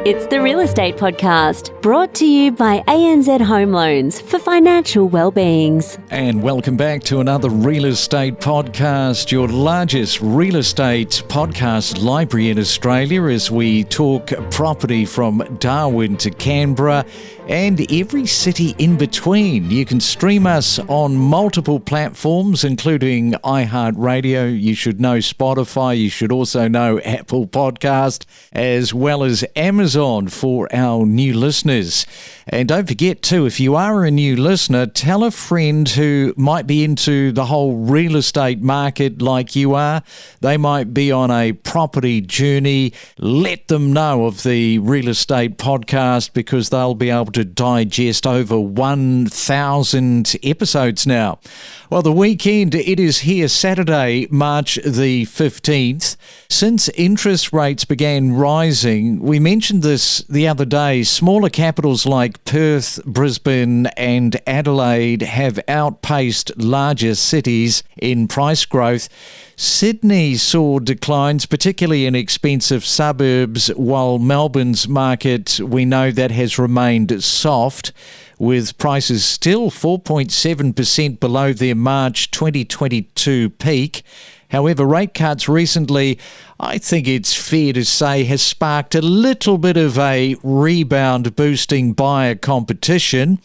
It's the Real Estate Podcast, brought to you by ANZ Home Loans for financial well-beings. And welcome back to another Real Estate Podcast, your largest real estate podcast library in Australia, as we talk property from Darwin to Canberra and every city in between. You can stream us on multiple platforms, including iHeartRadio. You should know Spotify. You should also know Apple Podcast, as well as Amazon for our new listeners. And don't forget too, if you are a new listener, tell a friend who might be into the whole real estate market like you are. They might be on a property journey. Let them know of the Real Estate Podcast, because they'll be able to digest over 1,000 episodes now. Well, the weekend, it is here, Saturday, March the 15th. Since interest rates began rising, we mentioned this the other day, smaller capitals like Perth, Brisbane and Adelaide have outpaced larger cities in price growth. Sydney saw declines, particularly in expensive suburbs, while Melbourne's market, we know that has remained soft, with prices still 4.7% below their March 2022 peak. However, rate cuts recently, I think it's fair to say, has sparked a little bit of a rebound, boosting buyer competition.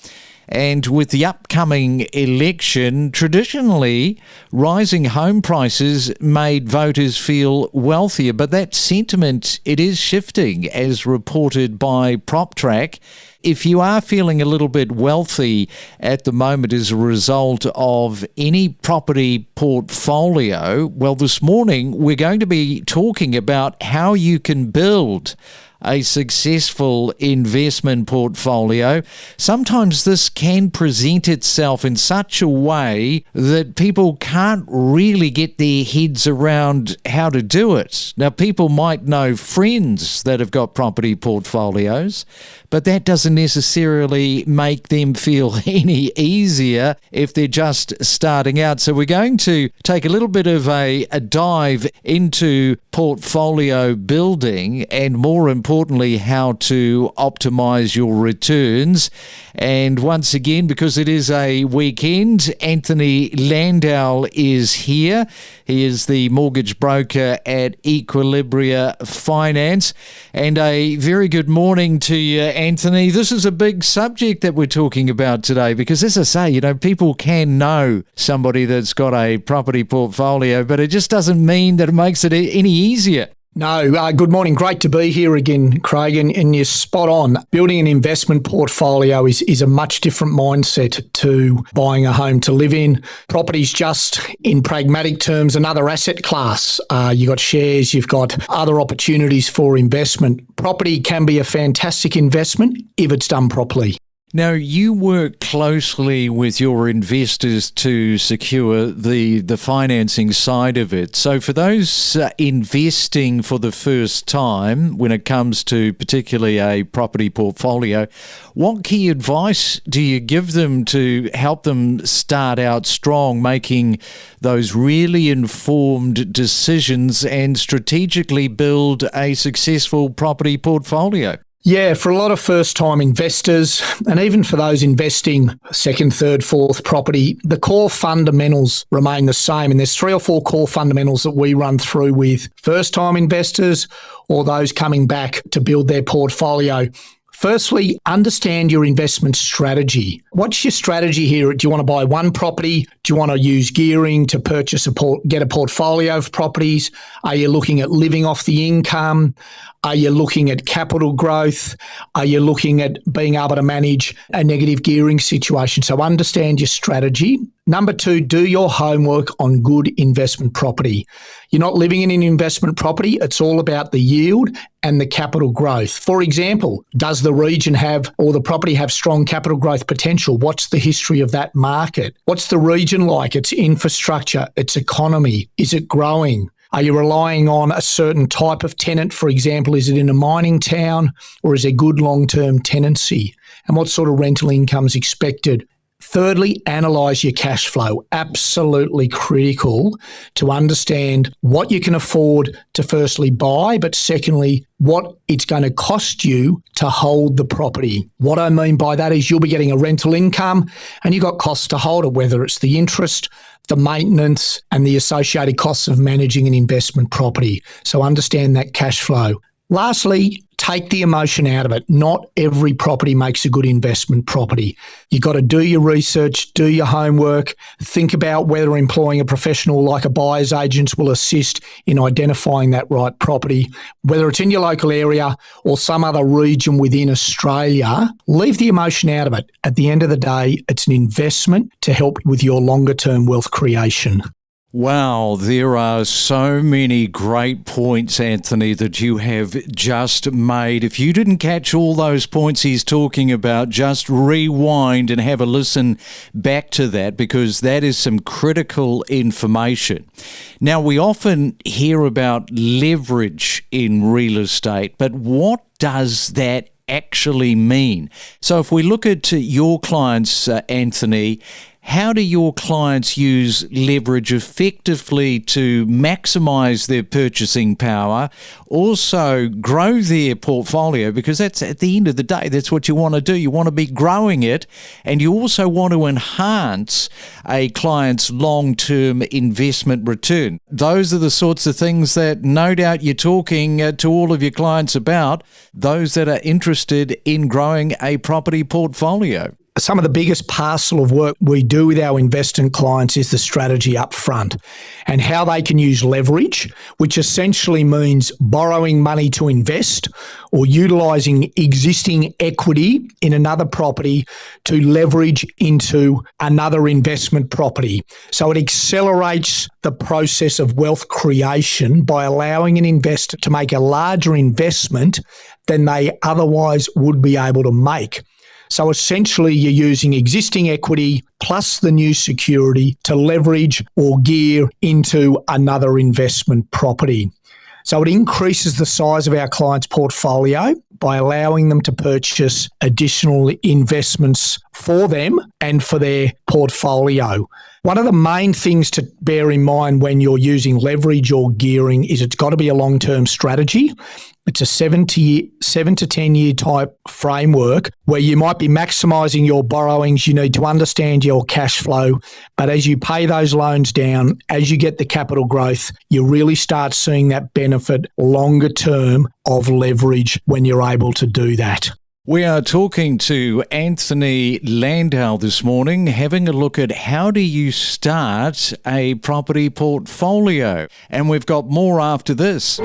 And with the upcoming election, traditionally, rising home prices made voters feel wealthier. But that sentiment, it is shifting, as reported by PropTrack. If you are feeling a little bit wealthy at the moment as a result of any property portfolio, well, this morning we're going to be talking about how you can build a successful investment portfolio. Sometimes this can present itself in such a way that people can't really get their heads around how to do it. Now, people might know friends that have got property portfolios, but that doesn't necessarily make them feel any easier if they're just starting out. So we're going to take a little bit of a dive into portfolio building, and more importantly, how to optimize your returns. And once again, because it is a weekend, Anthony Landau is here. He is the mortgage broker at Equilibria Finance. And a very good morning to you, Anthony. This is a big subject that we're talking about today, because, as I say, you know, people can know somebody that's got a property portfolio, but it just doesn't mean that it makes it any easier. No, good morning. Great to be here again, Craig, and you're spot on. Building an investment portfolio is a much different mindset to buying a home to live in. Property's just, in pragmatic terms, another asset class. You've got shares, you've got other opportunities for investment. Property can be a fantastic investment if it's done properly. Now, you work closely with your investors to secure the financing side of it. So for those investing for the first time, when it comes to particularly a property portfolio, what key advice do you give them to help them start out strong, making those really informed decisions and strategically build a successful property portfolio? Yeah, for a lot of first-time investors, and even for those investing second, third, fourth property, the core fundamentals remain the same. And there's 3 or 4 core fundamentals that we run through with first-time investors or those coming back to build their portfolio. Firstly, understand your investment strategy. What's your strategy here? Do you want to buy one property? Do you want to use gearing to purchase get a portfolio of properties? Are you looking at living off the income? Are you looking at capital growth? Are you looking at being able to manage a negative gearing situation? So understand your strategy. Number 2, do your homework on good investment property. You're not living in an investment property. It's all about the yield and the capital growth. For example, does the region have, or the property have, strong capital growth potential? What's the history of that market? What's the region like? Its infrastructure, its economy? Is it growing? Are you relying on a certain type of tenant? For example, is it in a mining town, or is there good long-term tenancy? And what sort of rental income is expected? Thirdly, analyse your cash flow. Absolutely critical to understand what you can afford to firstly buy, but secondly, what it's going to cost you to hold the property. What I mean by that is you'll be getting a rental income and you've got costs to hold it, whether it's the interest, the maintenance, and the associated costs of managing an investment property. So understand that cash flow. Lastly, take the emotion out of it. Not every property makes a good investment property. You've got to do your research, do your homework, think about whether employing a professional like a buyer's agent will assist in identifying that right property. Whether it's in your local area or some other region within Australia, leave the emotion out of it. At the end of the day, it's an investment to help with your longer term wealth creation. Wow, there are so many great points, Anthony, that you have just made. If you didn't catch all those points he's talking about, just rewind and have a listen back to that, because that is some critical information. Now, we often hear about leverage in real estate, but what does that actually mean? So if we look at your clients, Anthony, how do your clients use leverage effectively to maximise their purchasing power, also grow their portfolio? Because that's, at the end of the day, that's what you want to do. You want to be growing it, and you also want to enhance a client's long-term investment return. Those are the sorts of things that no doubt you're talking to all of your clients about, those that are interested in growing a property portfolio. Some of the biggest parcel of work we do with our investment clients is the strategy up front and how they can use leverage, which essentially means borrowing money to invest or utilising existing equity in another property to leverage into another investment property. So it accelerates the process of wealth creation by allowing an investor to make a larger investment than they otherwise would be able to make. So essentially, you're using existing equity plus the new security to leverage or gear into another investment property. So it increases the size of our client's portfolio by allowing them to purchase additional investments for them and for their portfolio. One of the main things to bear in mind when you're using leverage or gearing is it's got to be a long-term strategy. It's a 7 to 10 year type framework where you might be maximising your borrowings. You need to understand your cash flow. But as you pay those loans down, as you get the capital growth, you really start seeing that benefit longer term of leverage when you're able to do that. We are talking to Anthony Landau this morning, having a look at how do you start a property portfolio. And we've got more after this.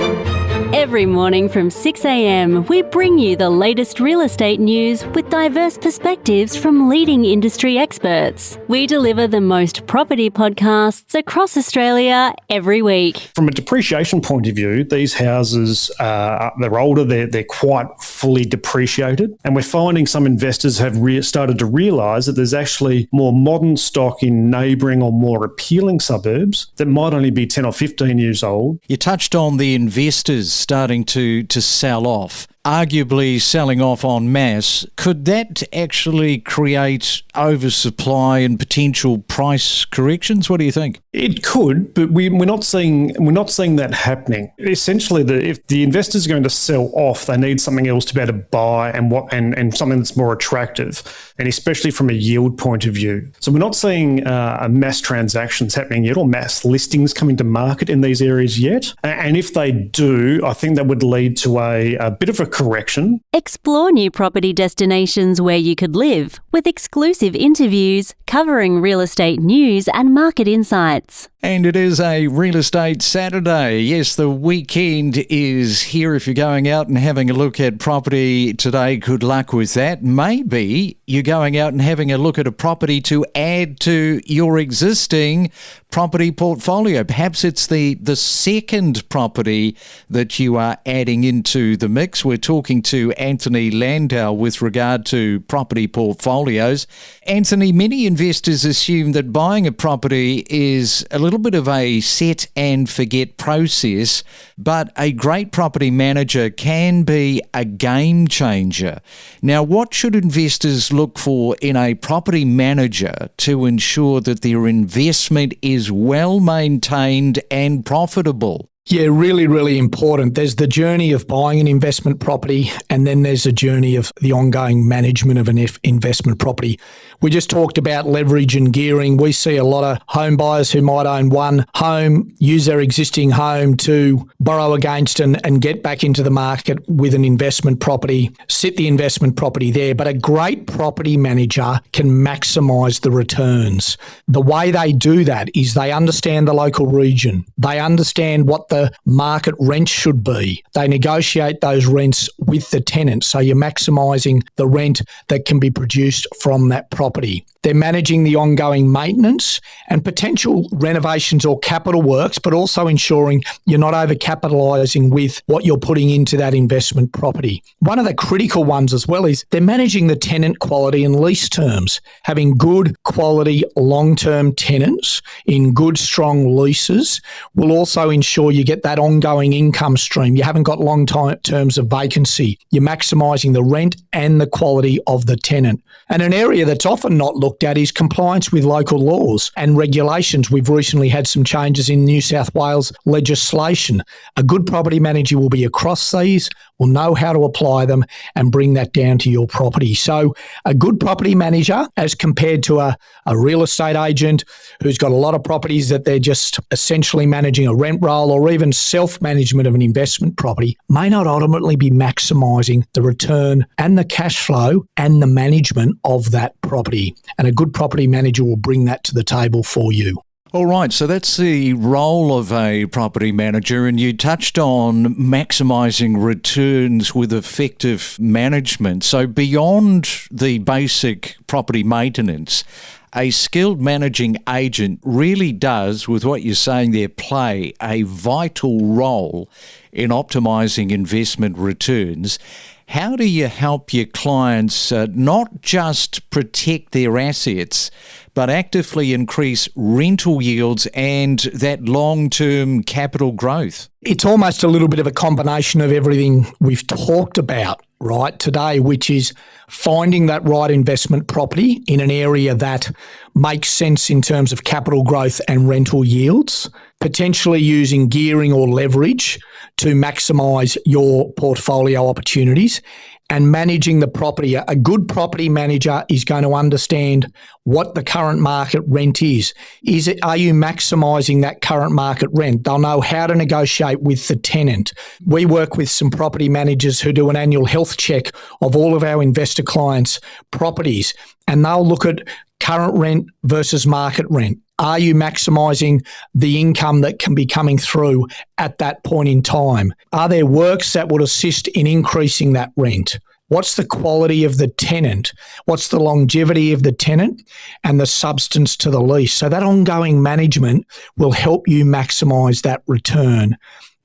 Every morning from 6 a.m, we bring you the latest real estate news with diverse perspectives from leading industry experts. We deliver the most property podcasts across Australia every week. From a depreciation point of view, these houses, they're older, they're quite fully depreciated. And we're finding some investors have started to realise that there's actually more modern stock in neighbouring or more appealing suburbs that might only be 10 or 15 years old. You touched on the investors starting to sell off, arguably selling off en masse. Could that actually create oversupply and potential price corrections? What do you think? It could, but we're not seeing that happening. Essentially, if the investors are going to sell off, they need something else to be able to buy and something that's more attractive, and especially from a yield point of view. So we're not seeing mass transactions happening yet or mass listings coming to market in these areas yet. And if they do, I think that would lead to a bit of a correction. Explore new property destinations where you could live with exclusive interviews covering real estate news and market insights. And it is a Real Estate Saturday. Yes, the weekend is here. If you're going out and having a look at property today, good luck with that. Maybe you're going out and having a look at a property to add to your existing property portfolio. Perhaps it's the second property that you are adding into the mix. We're talking to Anthony Landau with regard to property portfolios. Anthony, many investors assume that buying a property is a little bit of a set and forget process, but a great property manager can be a game changer. Now, what should investors look for in a property manager to ensure that their investment is well maintained and profitable? Yeah, really, really important. There's the journey of buying an investment property, and then there's a journey of the ongoing management of an investment property. We just talked about leverage and gearing. We see a lot of home buyers who might own one home, use their existing home to borrow against and get back into the market with an investment property, sit the investment property there. But a great property manager can maximise the returns. The way they do that is they understand the local region. They understand what the market rent should be. They negotiate those rents with the tenant, so you're maximising the rent that can be produced from that property. They're managing the ongoing maintenance and potential renovations or capital works, but also ensuring you're not overcapitalising with what you're putting into that investment property. One of the critical ones as well is they're managing the tenant quality and lease terms. Having good quality long-term tenants in good strong leases will also ensure you get that ongoing income stream. You haven't got long terms of vacancy. You're maximising the rent and the quality of the tenant. And an area that's often not looked at is compliance with local laws and regulations. We've recently had some changes in New South Wales legislation. A good property manager will be across these, will know how to apply them and bring that down to your property. So a good property manager, as compared to a real estate agent who's got a lot of properties that they're just essentially managing a rent roll or even self-management of an investment property, may not ultimately be maximising the return and the cash flow and the management of that property. And a good property manager will bring that to the table for you. All right, so that's the role of a property manager, and you touched on maximising returns with effective management. So beyond the basic property maintenance, a skilled managing agent really does, with what you're saying there, play a vital role in optimising investment returns. How do you help your clients not just protect their assets, but actively increase rental yields and that long-term capital growth? It's almost a little bit of a combination of everything we've talked about right today, which is finding that right investment property in an area that makes sense in terms of capital growth and rental yields, potentially using gearing or leverage to maximise your portfolio opportunities, and managing the property. A good property manager is going to understand what the current market rent is. Are you maximising that current market rent? They'll know how to negotiate with the tenant. We work with some property managers who do an annual health check of all of our investor clients' properties, and they'll look at current rent versus market rent. Are you maximising the income that can be coming through at that point in time? Are there works that would assist in increasing that rent? What's the quality of the tenant? What's the longevity of the tenant and the substance to the lease? So that ongoing management will help you maximise that return.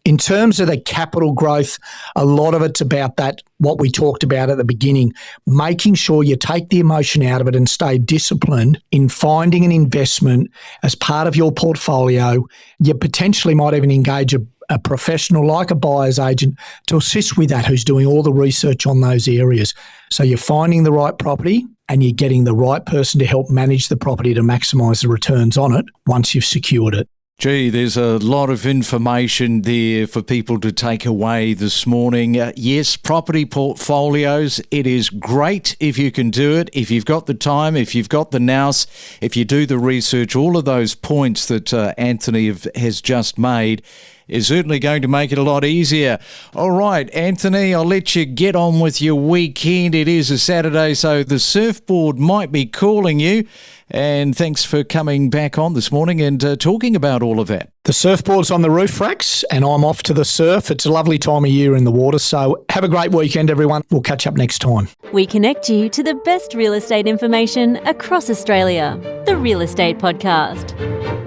In terms of the capital growth, a lot of it's about that, what we talked about at the beginning, making sure you take the emotion out of it and stay disciplined in finding an investment as part of your portfolio. You potentially might even engage a professional like a buyer's agent to assist with that, who's doing all the research on those areas. So you're finding the right property and you're getting the right person to help manage the property to maximise the returns on it once you've secured it. Gee, there's a lot of information there for people to take away this morning. Yes, property portfolios, it is great if you can do it, if you've got the time, if you've got the nous, if you do the research. All of those points that Anthony has just made is certainly going to make it a lot easier. All right, Anthony, I'll let you get on with your weekend. It is a Saturday, so the surfboard might be calling you. And thanks for coming back on this morning and talking about all of that. The surfboard's on the roof racks and I'm off to the surf. It's a lovely time of year in the water. So have a great weekend, everyone. We'll catch up next time. We connect you to the best real estate information across Australia. The Real Estate Podcast.